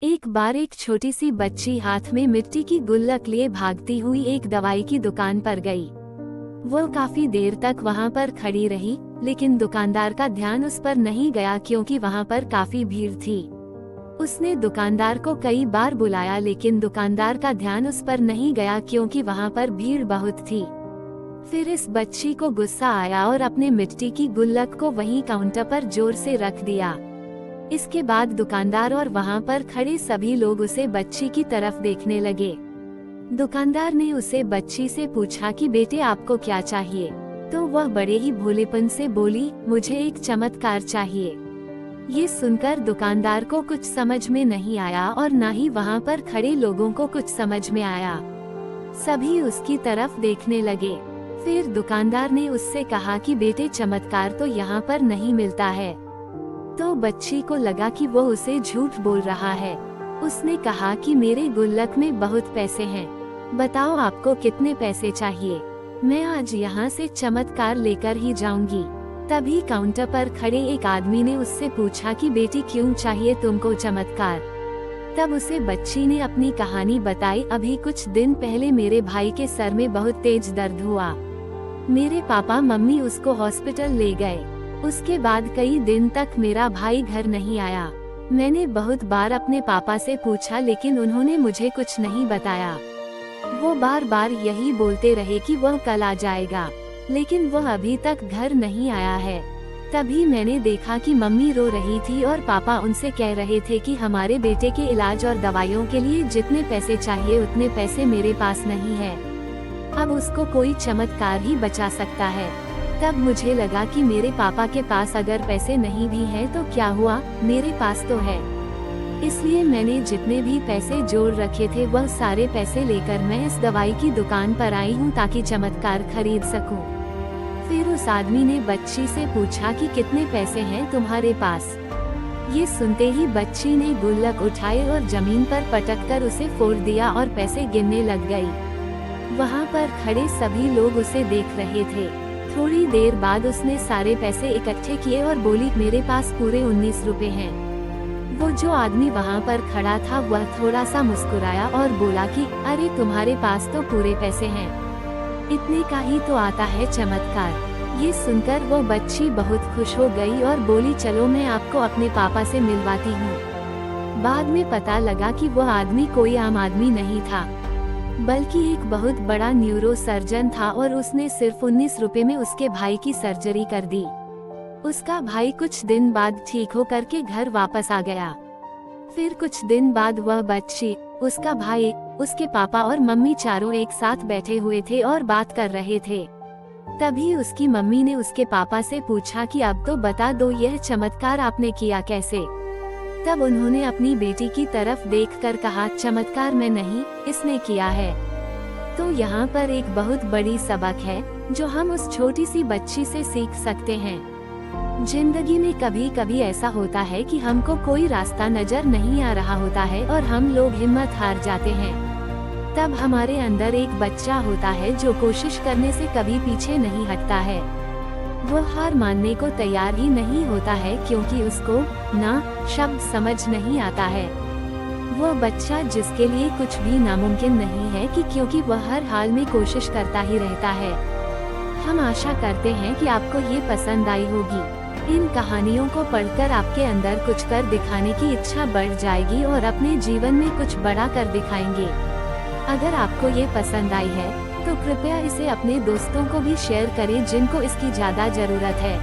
एक बार एक छोटी सी बच्ची हाथ में मिट्टी की गुल्लक लिए भागती हुई एक दवाई की दुकान पर गई। वो काफी देर तक वहाँ पर खड़ी रही, लेकिन दुकानदार का ध्यान उस पर नहीं गया क्योंकि वहाँ पर काफी भीड़ थी। उसने दुकानदार को कई बार बुलाया, लेकिन दुकानदार का ध्यान उस पर नहीं गया क्योंकि वहाँ पर भीड़ बहुत थी। फिर इस बच्ची को गुस्सा आया और अपने मिट्टी की गुल्लक को वहीं काउंटर पर जोर से रख दिया। इसके बाद दुकानदार और वहाँ पर खड़े सभी लोग उसे बच्ची की तरफ देखने लगे। दुकानदार ने उसे बच्ची से पूछा कि बेटे आपको क्या चाहिए, तो वह बड़े ही भोलेपन से बोली, मुझे एक चमत्कार चाहिए। ये सुनकर दुकानदार को कुछ समझ में नहीं आया और न ही वहाँ पर खड़े लोगों को कुछ समझ में आया। सभी उसकी तरफ देखने लगे। फिर दुकानदार ने उससे कहा कि बेटे चमत्कार तो यहाँ पर नहीं मिलता है। तो बच्ची को लगा कि वो उसे झूठ बोल रहा है। उसने कहा कि मेरे गुल्लक में बहुत पैसे हैं, बताओ आपको कितने पैसे चाहिए, मैं आज यहाँ से चमत्कार लेकर ही जाऊंगी। तभी काउंटर पर खड़े एक आदमी ने उससे पूछा कि बेटी क्यों चाहिए तुमको चमत्कार। तब उसे बच्ची ने अपनी कहानी बताई। अभी कुछ दिन पहले मेरे भाई के सर में बहुत तेज दर्द हुआ। मेरे पापा मम्मी उसको हॉस्पिटल ले गए। उसके बाद कई दिन तक मेरा भाई घर नहीं आया। मैंने बहुत बार अपने पापा से पूछा, लेकिन उन्होंने मुझे कुछ नहीं बताया। वो बार बार यही बोलते रहे कि वह कल आ जाएगा, लेकिन वह अभी तक घर नहीं आया है। तभी मैंने देखा कि मम्मी रो रही थी और पापा उनसे कह रहे थे कि हमारे बेटे के इलाज और दवाइयों के लिए जितने पैसे चाहिए उतने पैसे मेरे पास नहीं है। अब उसको कोई चमत्कार ही बचा सकता है। तब मुझे लगा कि मेरे पापा के पास अगर पैसे नहीं भी हैं तो क्या हुआ, मेरे पास तो है। इसलिए मैंने जितने भी पैसे जोड़ रखे थे वह सारे पैसे लेकर मैं इस दवाई की दुकान पर आई हूँ ताकि चमत्कार खरीद सकूं। फिर उस आदमी ने बच्ची से पूछा कि कितने पैसे हैं तुम्हारे पास। ये सुनते ही बच्ची ने गुल्लक उठाई और जमीन पर पटक कर उसे फोड़ दिया और पैसे गिनने लग गई। वहाँ पर खड़े सभी लोग उसे देख रहे थे। थोड़ी देर बाद उसने सारे पैसे इकट्ठे किए और बोली, मेरे पास पूरे 19 रुपए हैं। वो जो आदमी वहाँ पर खड़ा था वह थोड़ा सा मुस्कुराया और बोला कि अरे तुम्हारे पास तो पूरे पैसे हैं, इतने का ही तो आता है चमत्कार। ये सुनकर वो बच्ची बहुत खुश हो गई और बोली, चलो मैं आपको अपने पापा से मिलवाती हूँ। बाद में पता लगा कि वह आदमी कोई आम आदमी नहीं था, बल्कि एक बहुत बड़ा न्यूरो सर्जन था और उसने सिर्फ 19 रुपए में उसके भाई की सर्जरी कर दी। उसका भाई कुछ दिन बाद ठीक होकर के घर वापस आ गया। फिर कुछ दिन बाद वह बच्ची, उसका भाई, उसके पापा और मम्मी चारों एक साथ बैठे हुए थे और बात कर रहे थे। तभी उसकी मम्मी ने उसके पापा से पूछा कि अब तो बता दो यह चमत्कार आपने किया कैसे। तब उन्होंने अपनी बेटी की तरफ देखकर कहा, चमत्कार मैं नहीं, इसने किया है। तो यहाँ पर एक बहुत बड़ी सबक है जो हम उस छोटी सी बच्ची से सीख सकते हैं। जिंदगी में कभी कभी ऐसा होता है कि हमको कोई रास्ता नजर नहीं आ रहा होता है और हम लोग हिम्मत हार जाते हैं। तब हमारे अंदर एक बच्चा होता है जो कोशिश करने से कभी पीछे नहीं हटता है। वो हार मानने को तैयार ही नहीं होता है क्योंकि उसको ना शब्द समझ नहीं आता है। वो बच्चा जिसके लिए कुछ भी नामुमकिन नहीं है कि क्योंकि वह हर हाल में कोशिश करता ही रहता है। हम आशा करते हैं कि आपको ये पसंद आई होगी। इन कहानियों को पढ़कर आपके अंदर कुछ कर दिखाने की इच्छा बढ़ जाएगी और अपने जीवन में कुछ बड़ा कर दिखाएंगे। अगर आपको ये पसंद आई है तो कृपया इसे अपने दोस्तों को भी शेयर करें जिनको इसकी ज्यादा जरूरत है।